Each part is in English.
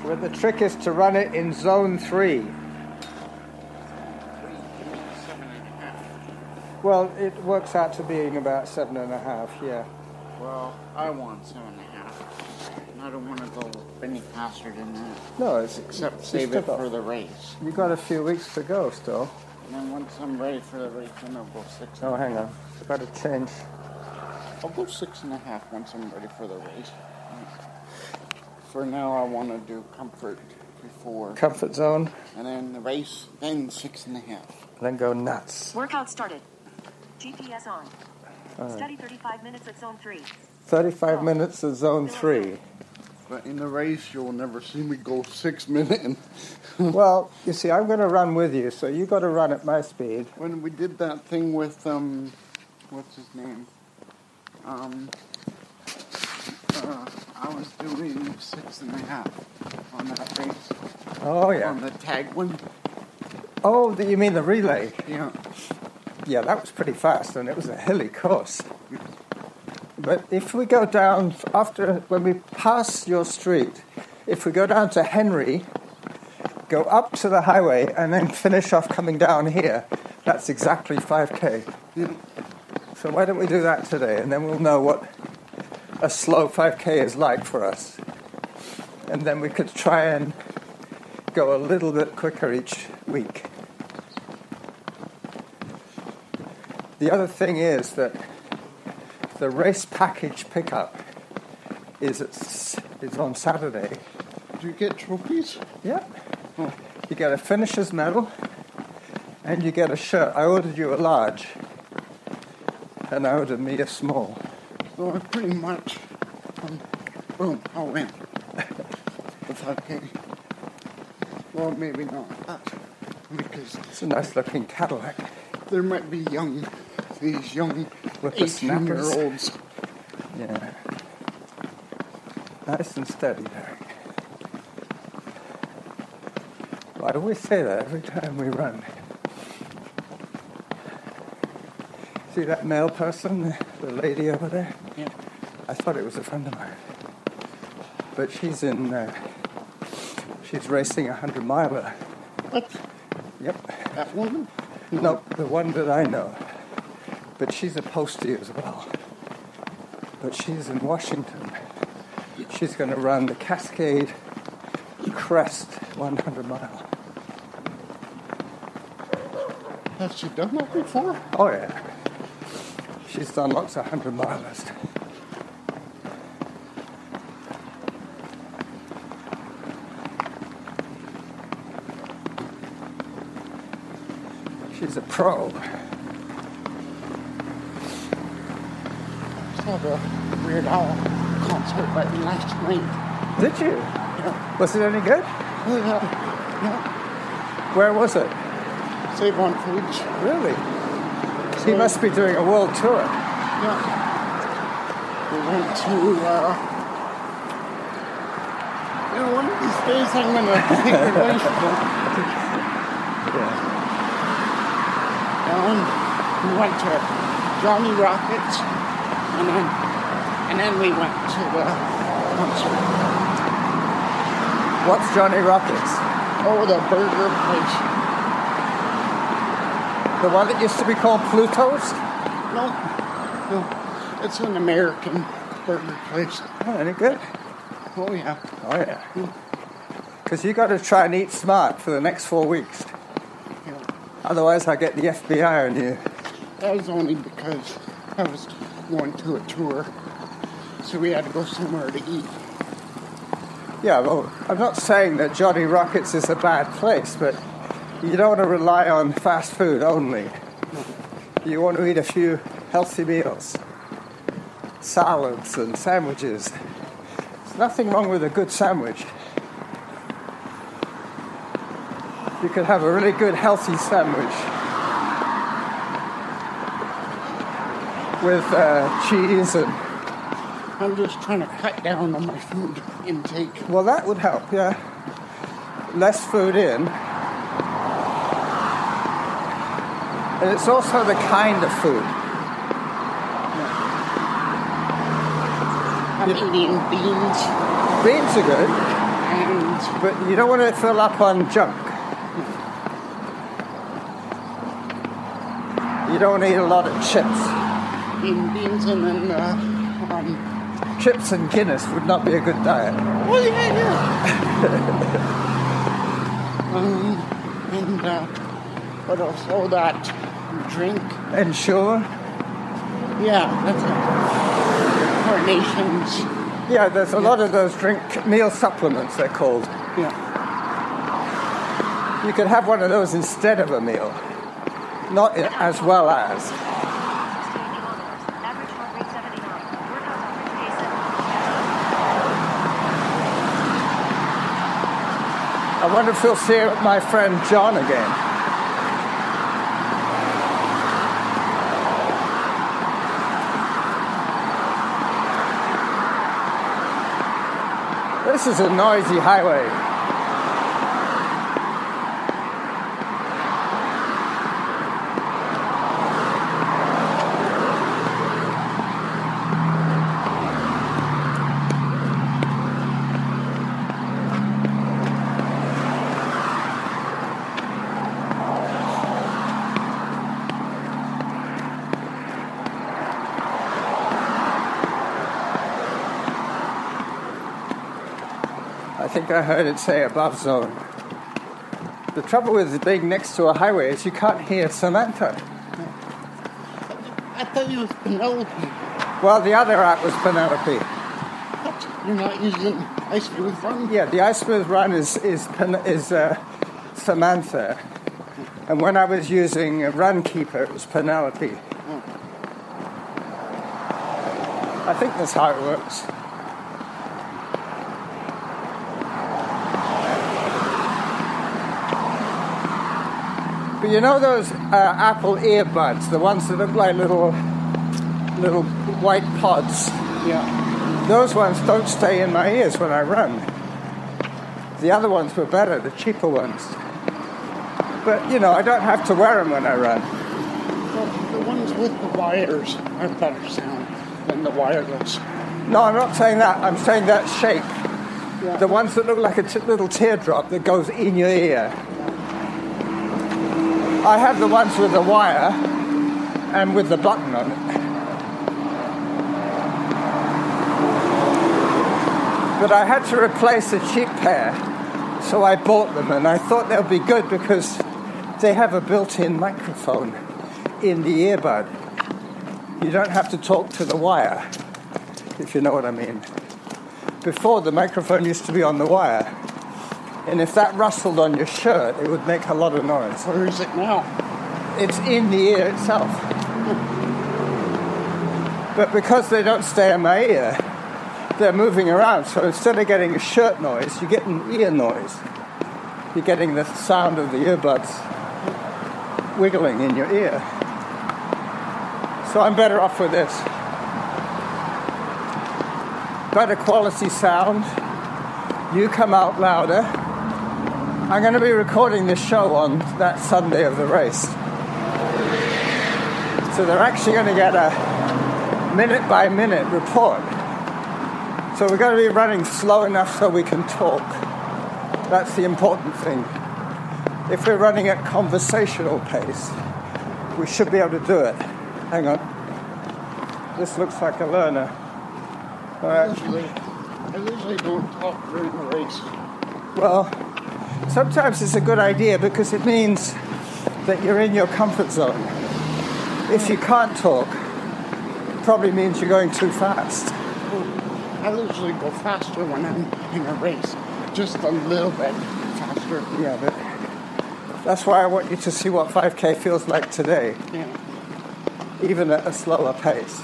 Well, the trick is to run it in zone 3. 7.5. Well, it works out to being about 7.5, yeah. Well, I want 7.5. I don't want to go any faster than that. No, it's... Except save it for the race. You got a few weeks to go still. And then once I'm ready for the race, then I'll go 6. Oh, hang on. I've got to change. I'll go 6.5 once I'm ready for the race. For now, I want to do comfort before. Comfort zone. And then the race, then 6.5. Then go nuts. Workout started. GPS on. Study 35 minutes at zone 3. 35 minutes at zone 3. But in the race, you'll never see me go 6 minutes. Well, you see, I'm going to run with you, so you got to run at my speed. When we did that thing with, what's his name? I was doing 6.5 on that race. Oh, yeah. On the tag one. Oh, you mean the relay? Yeah. Yeah, that was pretty fast, and it was a hilly course. But if we go down, when we pass your street, if we go down to Henry, go up to the highway, and then finish off coming down here, that's exactly 5K. Yeah. So why don't we do that today, and then we'll know what a slow 5K is like for us. And then we could try and go a little bit quicker each week. The other thing is that the race package pickup is on Saturday. Do you get trophies? Yeah. Oh. You get a finisher's medal and you get a shirt. I ordered you a large and I ordered me a small. Well, pretty much, boom, I'll win. The 5K. Well, maybe not. Because it's a nice looking Cadillac. There might be these young 18-year-olds. Yeah. Nice and steady, Derick. Why do we say that every time we run? See that male person, the lady over there? Yeah. I thought it was a friend of mine. But she's racing 100-miler. What? Yep. That woman? No, the one that I know. But she's a postie as well. But she's in Washington. She's going to run the Cascade Crest 100-mile. Has she done that before? Oh, yeah. She's done lots of 100-milers. She's a pro. I saw the Weird Al concert last night. Did you? Yeah. Was it any good? Yeah. Where was it? Save on Foods. Really? He must be doing a world tour. Yeah. We went to, one of these days I'm going to take your license. Yeah. We went to Johnny Rockets, and then we went to the concert. What's Johnny Rockets? Oh, the burger place. The one that used to be called Pluto's? No, it's an American burger place. Oh, any good? Oh, yeah. Oh, yeah. Because you got to try and eat smart for the next 4 weeks. Yeah. Otherwise, I get the FBI on you. That was only because I was going to a tour, so we had to go somewhere to eat. Yeah, well, I'm not saying that Johnny Rockets is a bad place, but you don't want to rely on fast food only. You want to eat a few healthy meals, salads and sandwiches. There's nothing wrong with a good sandwich. You could have a really good healthy sandwich with cheese and... I'm just trying to cut down on my food intake. Well, that would help, yeah. Less food in. And it's also the kind of food. I'm eating beans. Beans are good. And But you don't want to fill up on junk. You don't want to eat a lot of chips. beans and then Chips and Guinness would not be a good diet. oh yeah. And what else? Oh, that drink. Ensure. Yeah, that's it. Carnations. Yeah, there's a lot of those meal supplements, they're called. Yeah. You could have one of those instead of a meal. Not as well as. Average heart rate 79. Workout average day 7. I wonder if we'll see my friend John again. This is a noisy highway. I think I heard it say above zone. The trouble with being next to a highway is you can't hear Samantha. I thought you was Penelope. Well, the other app was Penelope. What? You're not using Ice Smooth Run? Yeah, the Ice Smooth Run is Samantha. And when I was using Runkeeper, it was Penelope. I think that's how it works. But you know those Apple earbuds, the ones that look like little white pods? Yeah. Those ones don't stay in my ears when I run. The other ones were better, the cheaper ones. But, you know, I don't have to wear them when I run. Well, the ones with the wires are better sound than the wireless. No, I'm not saying that. I'm saying that shape. Yeah. The ones that look like a little teardrop that goes in your ear. I have the ones with the wire and with the button on it. But I had to replace a cheap pair, so I bought them, and I thought they'll be good because they have a built-in microphone in the earbud. You don't have to talk to the wire, if you know what I mean. Before, the microphone used to be on the wire. And if that rustled on your shirt, it would make a lot of noise. Where is it now? It's in the ear itself. But because they don't stay in my ear, they're moving around. So instead of getting a shirt noise, you get an ear noise. You're getting the sound of the earbuds wiggling in your ear. So I'm better off with this. Better quality sound. You come out louder. I'm going to be recording this show on that Sunday of the race. So they're actually going to get a minute-by-minute report. So we're going to be running slow enough so we can talk. That's the important thing. If we're running at conversational pace, we should be able to do it. Hang on. This looks like a learner. All right. I usually don't talk during the race. Well, sometimes it's a good idea because it means that you're in your comfort zone. If you can't talk, it probably means you're going too fast. I usually go faster when I'm in a race. Just a little bit faster. Yeah, but that's why I want you to see what 5K feels like today, Yeah. even at a slower pace.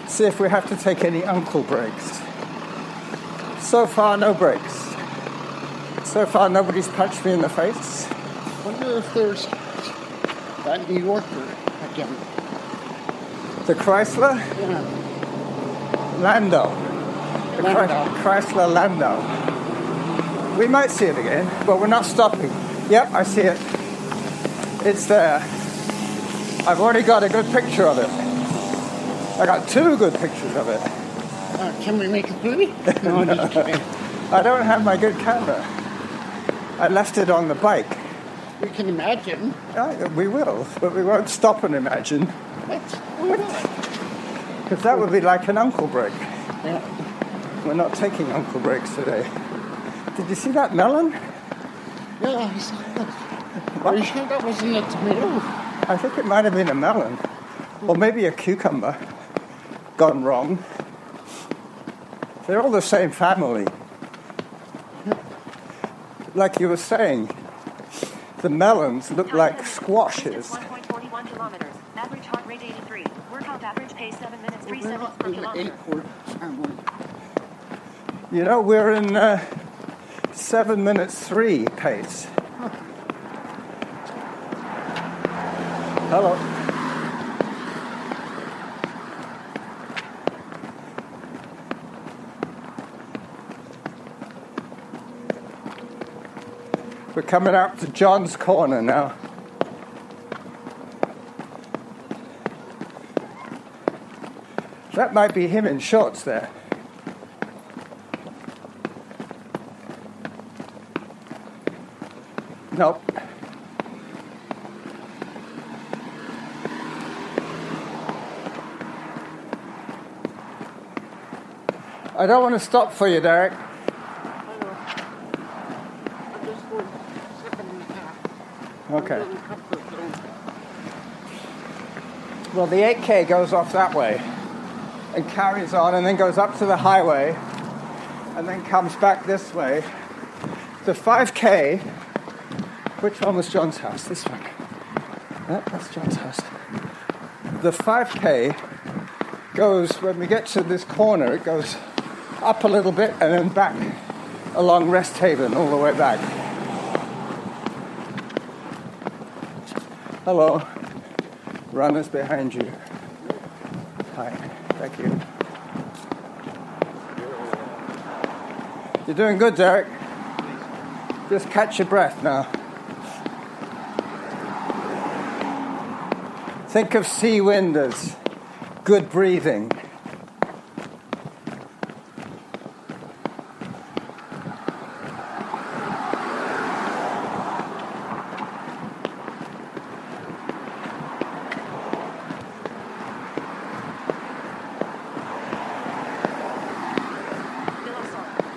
See if we have to take any uncle breaks. So far, no breaks. So far, nobody's punched me in the face. Wonder if there's that New Yorker again. The Chrysler Yeah. Lando. The Chrysler Lando. We might see it again, but we're not stopping. Yep, I see it. It's there. I've already got a good picture of it. I got two good pictures of it. Can we make it 3? No, I'm just kidding. I don't have my good camera. I left it on the bike. We can imagine. We will, but we won't stop and imagine. What? Because that would be like an uncle break. Yeah. We're not taking uncle breaks today. Did you see that melon? Yeah, I saw that. Are you sure that wasn't a tomato? I think it might have been a melon. Or maybe a cucumber gone wrong. They're all the same family. Like you were saying, the melons look like squashes. 1.41 kilometers. Average heart rate 83. Workout average pace 7 minutes 3 seconds per kilometer. You know, we're in 7 minutes 3 pace. Hello. We're coming up to John's Corner now. That might be him in shorts there. Nope. I don't want to stop for you, Derick. Okay. Well, the 8K goes off that way and carries on and then goes up to the highway and then comes back this way. The 5K, which one was John's house? This one. That's John's house. The 5K goes, when we get to this corner, it goes up a little bit and then back along Rest Haven all the way back. Hello. Runners behind you. Hi. Thank you. You're doing good, Derick. Just catch your breath now. Think of sea wind as good breathing.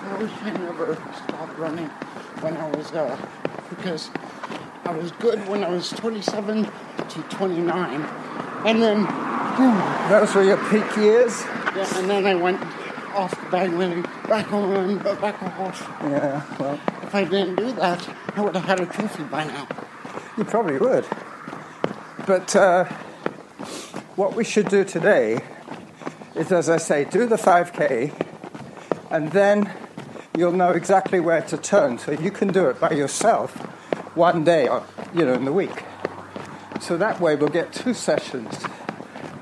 I wish I never stopped running when I was because I was good when I was 27 to 29, and then Those were your peak years? yeah, and then I went off the bandwagon, back on, back off. Yeah, well, If I didn't do that, I would have had a trophy by now. you probably would. But what we should do today is, as I say, do the 5K, and then you'll know exactly where to turn, so you can do it by yourself one day, or in the week. So that way we'll get 2 sessions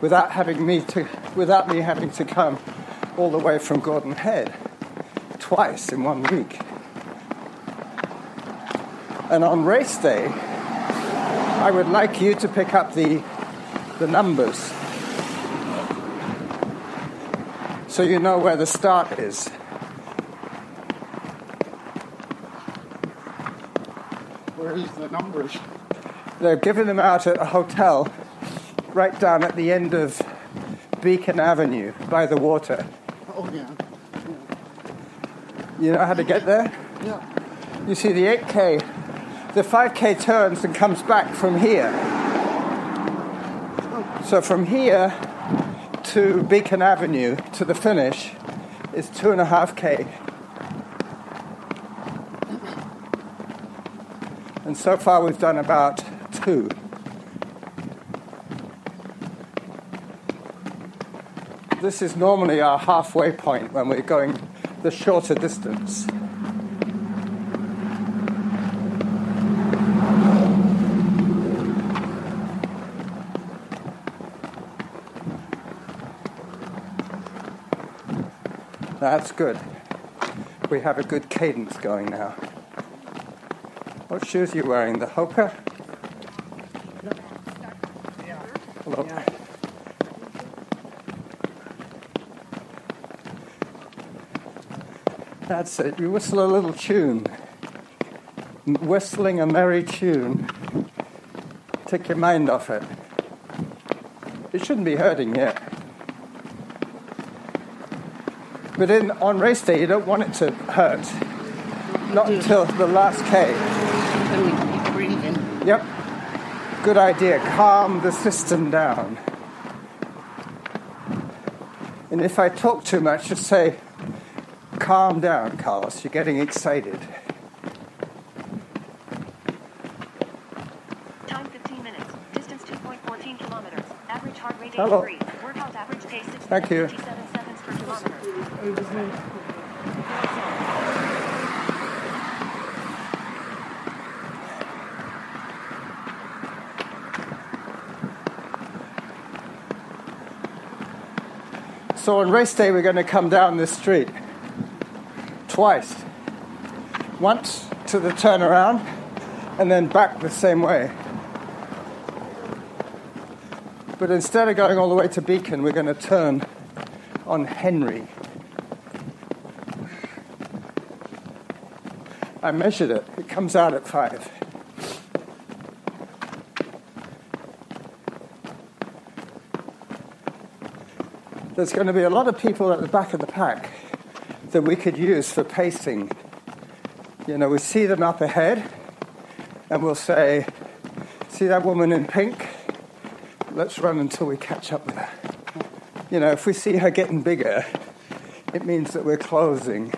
without me having to come all the way from Gordon Head twice in 1 week. And on race day, I would like you to pick up the numbers so you know where the start is. Where is the numbers? They're giving them out at a hotel right down at the end of Beacon Avenue by the water. Oh, yeah. You know how to get there? Yeah. You see the 8K, the 5K turns and comes back from here. So from here to Beacon Avenue to the finish is 2.5K. And so far we've done about 2. This is normally our halfway point when we're going the shorter distance. That's good. We have a good cadence going now. What shoes are you wearing? The Hoka? Hello. That's it. You whistle a little tune. Whistling a merry tune. Take your mind off it. It shouldn't be hurting yet. But on race day, you don't want it to hurt. Not until the last K. And we keep breathing. Yep. Good idea. Calm the system down. And if I talk too much, just say, calm down, Carlos. You're getting excited. Time 15 minutes. Distance 2.14 kilometers. Average heart rate Hello. 83. Workout average pace 6 Thank you. 57 seconds per kilometer. So on race day, we're going to come down this street twice. Once to the turnaround, and then back the same way. But instead of going all the way to Beacon, we're going to turn on Henry. I measured it. It comes out at 5. There's going to be a lot of people at the back of the pack that we could use for pacing. You know, we see them up ahead, and we'll say, see that woman in pink? Let's run until we catch up with her. You know, if we see her getting bigger, it means that we're closing.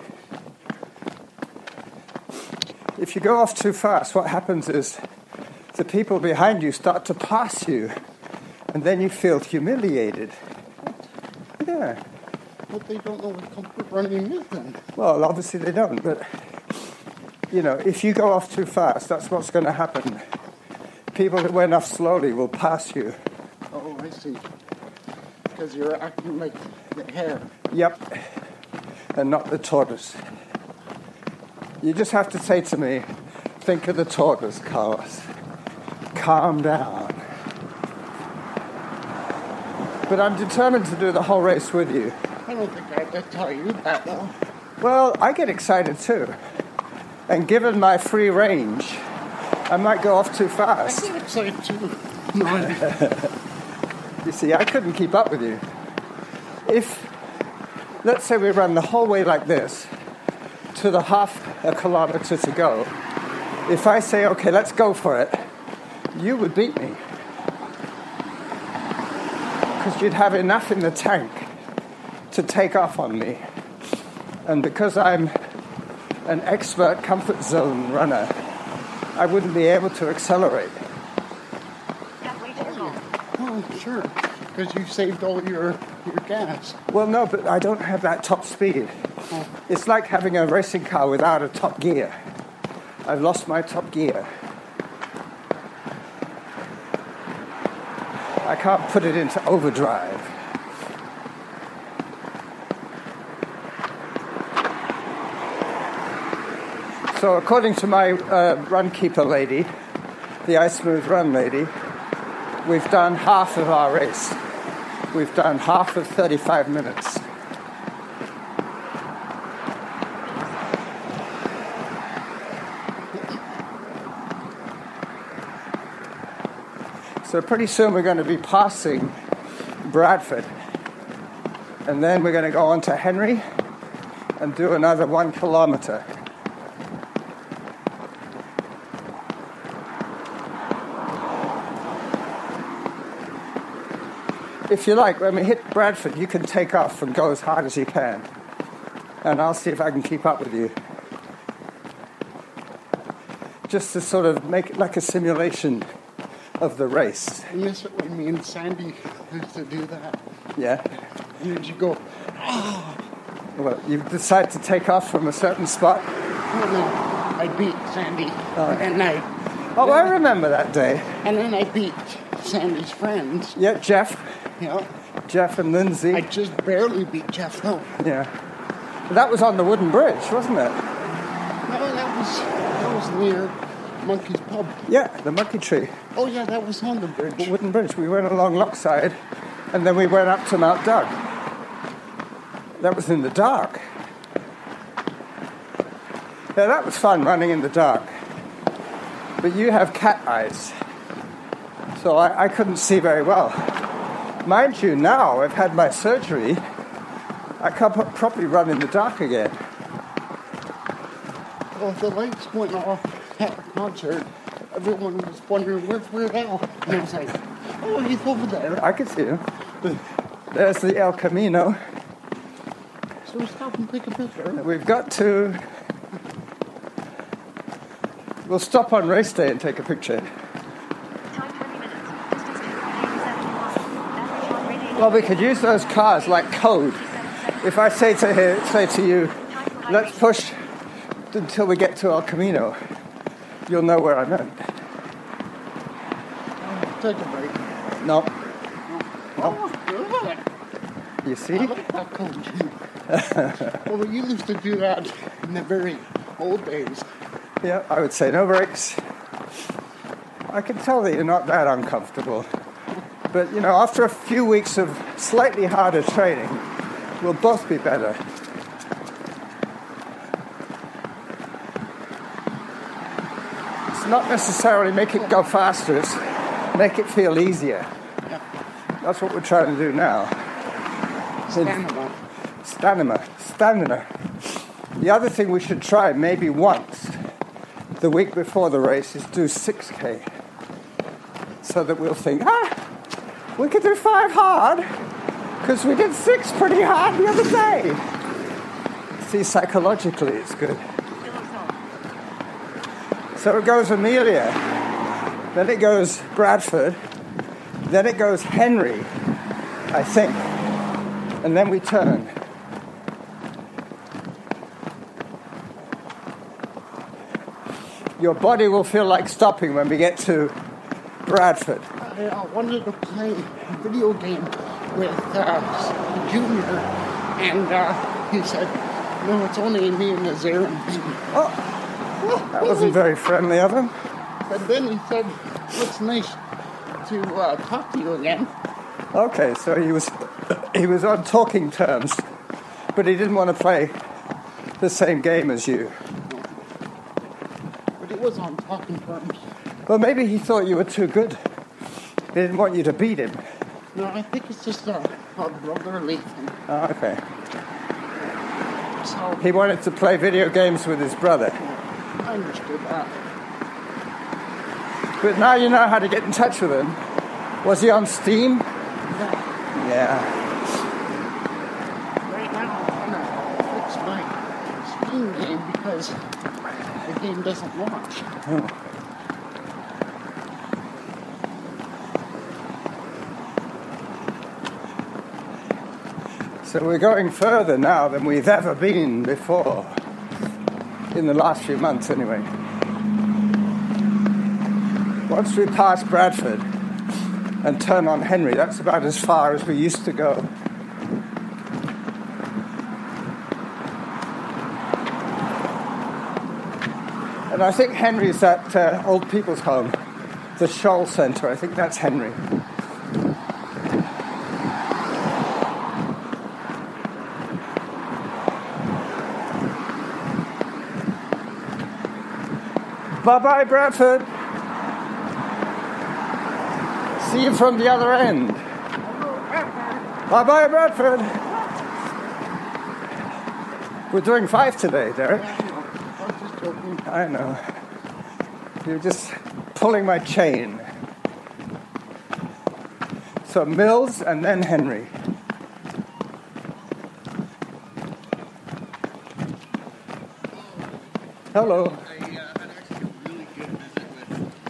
If you go off too fast, what happens is the people behind you start to pass you, and then you feel humiliated. Yeah. But they don't know what comfort running is then. Well, obviously they don't, but, you know, if you go off too fast, that's what's going to happen. People that went off slowly will pass you. Oh, I see. Because you're acting like the hare. Yep. And not the tortoise. You just have to say to me, think of the tortoise, Carlos. Calm down. But I'm determined to do the whole race with you. I don't think I have to tell you that, though. Well, I get excited too. And given my free range, I might go off too fast. I get excited too. You see, I couldn't keep up with you. If, let's say we run the whole way like this, to the half a kilometer to go, if I say, okay, let's go for it, you would beat me. Because you'd have enough in the tank to take off on me. And because I'm an expert comfort zone runner, I wouldn't be able to accelerate. Oh, sure. Because you saved all your gas. Well, no, but I don't have that top speed. Oh. It's like having a racing car without a top gear. I've lost my top gear. I can't put it into overdrive. So according to my run keeper lady, the Ice Smooth Run lady, we've done half of our race. We've done half of 35 minutes. So pretty soon we're going to be passing Bradford. And then we're going to go on to Henry and do another 1 kilometer. If you like, when we hit Bradford, you can take off and go as hard as you can. And I'll see if I can keep up with you. Just to sort of make it like a simulation of the race. I miss it when me and Sandy used to do that. Yeah? And then you go, Well, you decide to take off from a certain spot? oh no, I beat Sandy. And I remember that day. And then I beat Sandy's friends. Yeah, Jeff. Yeah. Jeff and Lindsay. I just barely beat Jeff, though. Yeah. That was on the wooden bridge, wasn't it? No, that was near Monkey's Pub. Yeah, the monkey tree. Oh, yeah, that was on the bridge. The wooden bridge. We went along Lockside, and then we went up to Mount Doug. That was in the dark. Yeah, that was fun, running in the dark. But you have cat eyes, so I couldn't see very well. Mind you, now I've had my surgery, I can't properly run in the dark again. Well, the lights went off at the concert. Everyone was wondering, where's Weird Al? And I was like, oh, he's over there. I can see him. There's the El Camino. So we stop and take a picture. We've got to... We'll stop on race day and take a picture. Time 20 minutes. Distance 2.87 miles. Average heart rate 80. Well, we could use those cars like code. If I say to you, let's push until we get to El Camino, you'll know where I meant. Take a break. No. Oh, good. You see? I like that code too. Well, we used to do that in the very old days. Yeah, I would say no brakes. I can tell that you're not that uncomfortable. But, you know, after a few weeks of slightly harder training, we'll both be better. It's not necessarily make it go faster, it's make it feel easier. That's what we're trying to do now. Stamina. The other thing we should try maybe once the week before the race is do 6K. So that we'll think, we could do 5 hard because we did 6 pretty hard the other day. See, psychologically it's good. So it goes Amelia, then it goes Bradford, then it goes Henry, I think, and then we turn. Your body will feel like stopping when we get to Bradford. I wanted to play a video game with Junior, and he said, no, it's only me and the Zarin thing. Oh, that wasn't very friendly of him. But then he said, it's nice to talk to you again. Okay, so he was on talking terms, but he didn't want to play the same game as you. But he was on talking terms. Well, maybe he thought you were too good. He didn't want you to beat him. No, I think it's just a brotherly thing. Oh, okay. So He wanted to play video games with his brother. I understood that. But now you know how to get in touch with him. Was he on Steam? Yeah. Right now, I'm trying to fix my Steam game because the game doesn't launch. Oh. So we're going further now than we've ever been before. In the last few months, anyway. Once we pass Bradford and turn on Henry, that's about as far as we used to go. And I think Henry's at Old People's Home, the Shoal Centre. I think that's Henry. Bye-bye, Bradford. See you from the other end. Bye-bye, Bradford. We're doing 5 today, Derick. I know. You're just pulling my chain. So Mills and then Henry. Hello.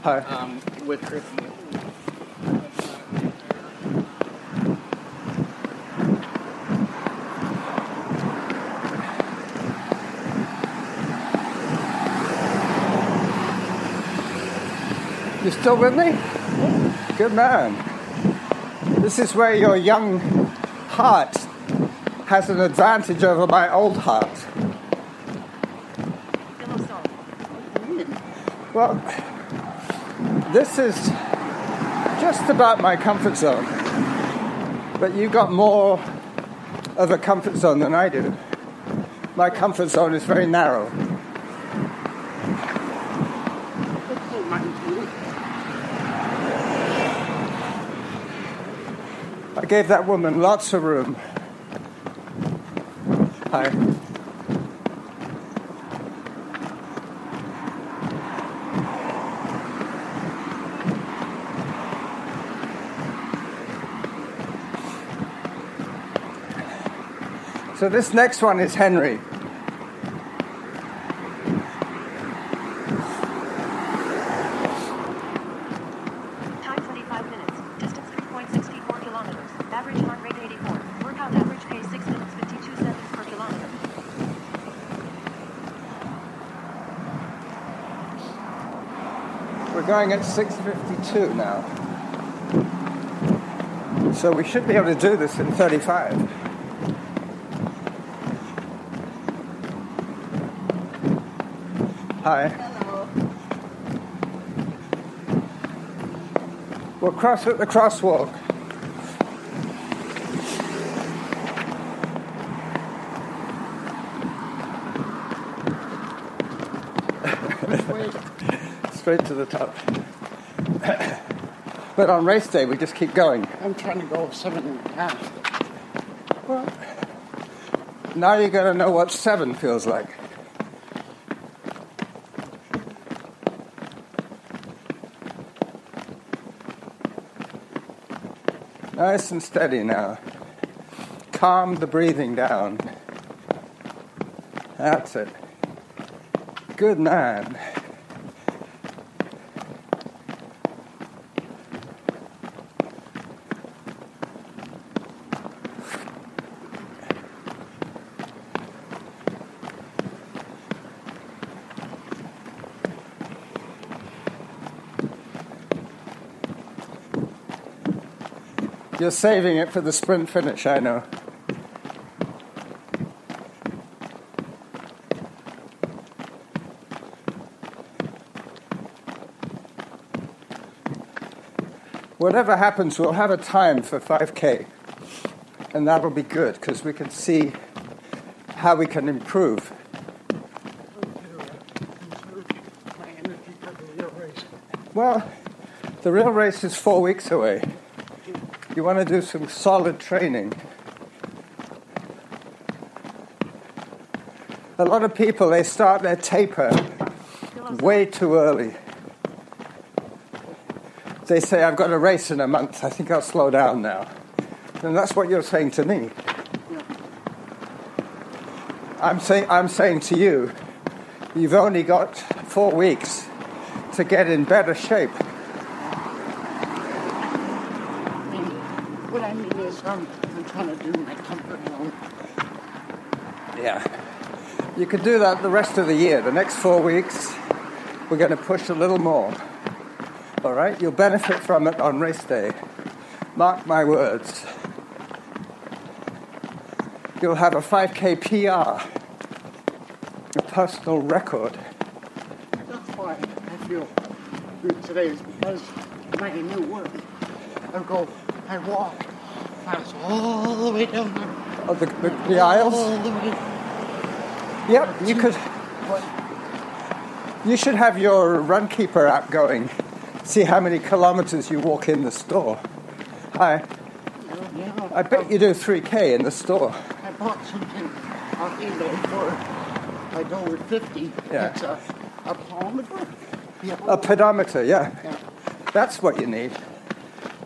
Hi. With Chris. You still with me? Good man. This is where your young heart has an advantage over my old heart. Well, this is just about my comfort zone. But you got more of a comfort zone than I do. My comfort zone is very narrow. gave that woman lots of room. Hi. So this next one is Henry. Time 25 minutes. Distance 3.64 kilometers. Average heart rate 84. Workout average pace 6 minutes 52 seconds per kilometer. We're going at 6:52 now. So we should be able to do this in 35. Hi. Hello. We'll cross at the crosswalk. Straight to the top. But on race day, we just keep going. I'm trying to go 7.5. Well, now you're going to know what 7 feels like. Nice and steady now. Calm the breathing down. That's it. Good man. You're saving it for the sprint finish, I know. Whatever happens, we'll have a time for 5K. And that'll be good, because we can see how we can improve. My energy for the real race. Well, the real race is 4 weeks away. You want to do some solid training. A lot of people, they start their taper way too early. They say, I've got a race in a month, I think I'll slow down now. And that's what you're saying to me. I'm saying to you, you've only got 4 weeks to get in better shape. What I mean is, I'm trying to do my comfort zone. Yeah. You could do that the rest of the year. The next 4 weeks, we're going to push a little more. All right? You'll benefit from it on race day. Mark my words. You'll have a 5K PR, a personal record. That's why I feel good today, is because my new work. I walk fast all the way down there. Oh, the aisles? All the way. Yep, you could. You should have your Runkeeper app going. See how many kilometers you walk in the store. I bet you do 3K in the store. I bought something off eBay for $1.50. Yeah. It's a pedometer. A pedometer, yeah. That's what you need.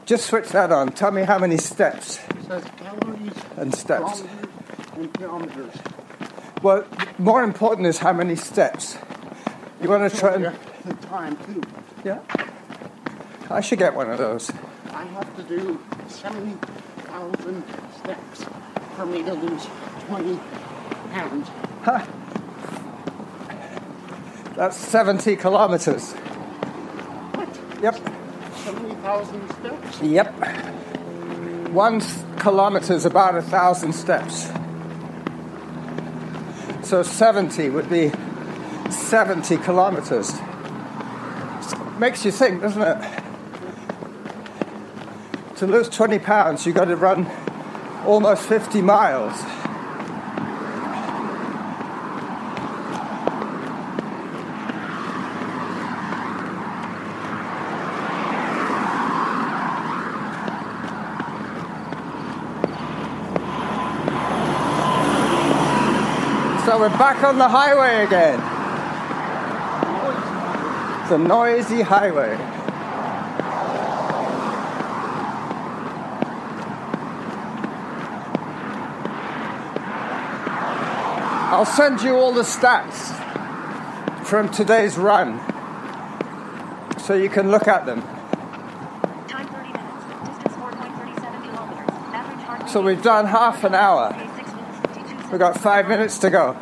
Just switch that on. Tell me how many steps It says calories and steps. and kilometers. Well, more important is how many steps. You want to try and... The time, too. Yeah. I should get one of those. I have to do 70,000 steps for me to lose 20 pounds. Huh. That's 70 kilometers. What? Yep. 70,000 steps? Yep. 1 kilometer is about 1,000 steps. So 70 would be 70 kilometers. Makes you think, doesn't it? To lose 20 pounds, you've got to run almost 50 miles. So we're back on the highway again. It's a noisy highway. I'll send you all the stats from today's run so you can look at them. Time 30 minutes. Distance 4.37 kilometers. Average heart rate. So we've done half an hour. Pace 6 minutes, 52 seconds. We've got 5 minutes to go.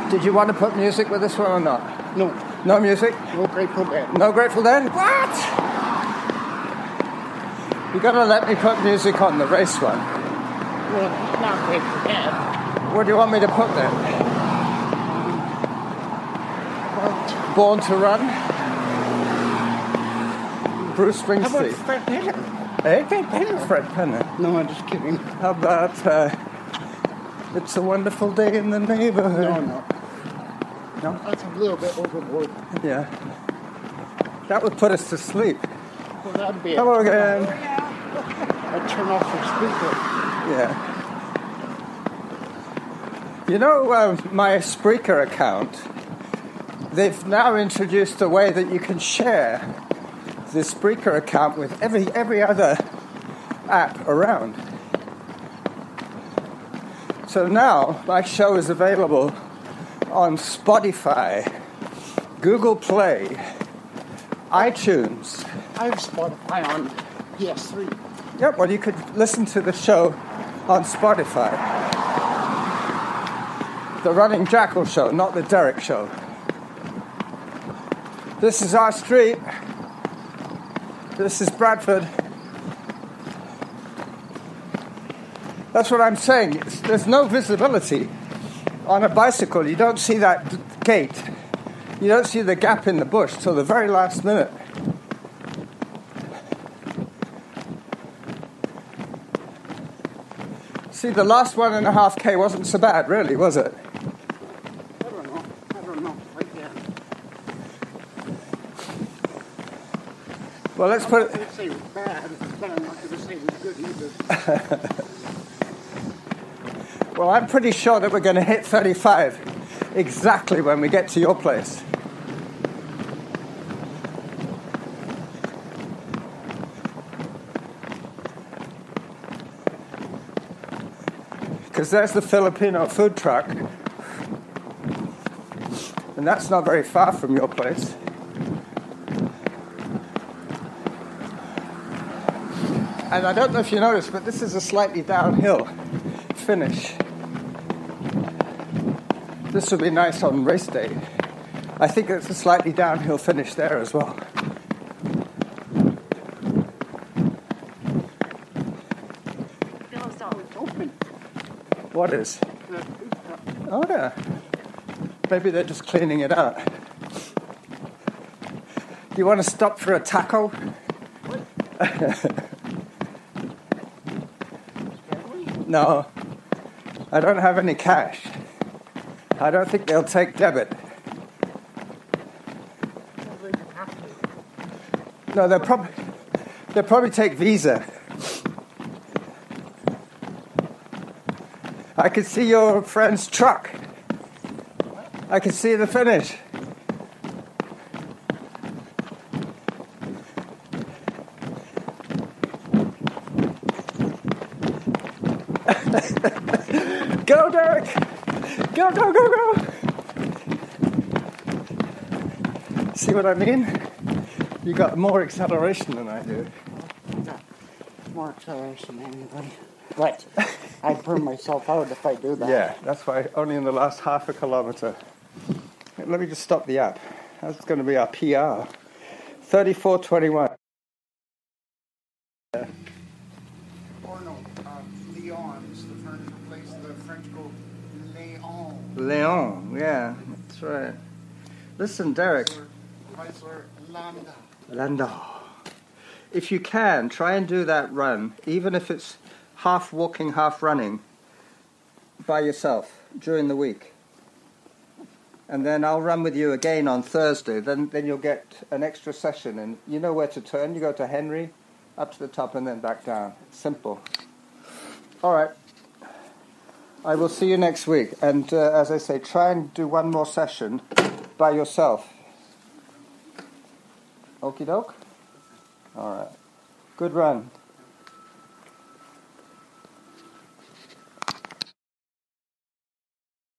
Did you want to put music with this one or not? No. No music? No Grateful Dead. No Grateful Dead? What? You gotta let me put music on the race one. Well, not Grateful Dead. What do you want me to put then? Born to Run? Bruce How about Springsteen? Fred Penner? Hey, Fred Penner. No, I'm just kidding. How about It's a Wonderful Day in the Neighborhood? No. No? That's a little bit overboard. Yeah. That would put us to sleep. Well, that'd be Hello again. I'd turn off your speaker. Yeah. You know, my Spreaker account, they've now introduced a way that you can share the Spreaker account with every other app around. So now my show is available on Spotify, Google Play, iTunes. I have Spotify on PS3. Yep, well, you could listen to the show on Spotify. The Running Jackal Show, not the Derick Show. This is our street. This is Bradford. That's what I'm saying. There's no visibility. On a bicycle, you don't see that gate. You don't see the gap in the bush till the very last minute. See, the last 1.5K wasn't so bad, really, was it? I don't know. Right there. Well, let's put I'm it... not going to say it was bad, but I'm not going to say it was good either. Well, I'm pretty sure that we're going to hit 35 exactly when we get to your place. Because there's the Filipino food truck. And that's not very far from your place. And I don't know if you noticed, but this is a slightly downhill finish. This would be nice on race day. I think it's a slightly downhill finish there as well. Below salt. It's open. What is? Oh, yeah. Maybe they're just cleaning it out. Do you want to stop for a taco? No. I don't have any cash. I don't think they'll take debit. No, they'll probably take Visa. I can see your friend's truck. I can see the finish. Go, Derick! Go, go, go, go! See what I mean? You got more acceleration than I do. More acceleration than anybody. But I'd burn myself out if I do that. Yeah, that's why only in the last half a kilometer. Let me just stop the app. That's going to be our PR. 34:21. Or no, Lyon's the French place. The French go Léon. Leon, yeah, that's right. Listen, Derick. Chrysler Landa. Lando. if you can, try and do that run, even if it's half walking, half running, by yourself during the week. And then I'll run with you again on Thursday. Then you'll get an extra session, and you know where to turn. You go to Henry, up to the top, and then back down. It's simple. All right. I will see you next week. And as I say, try and do one more session by yourself. Okie doke? All right. Good run.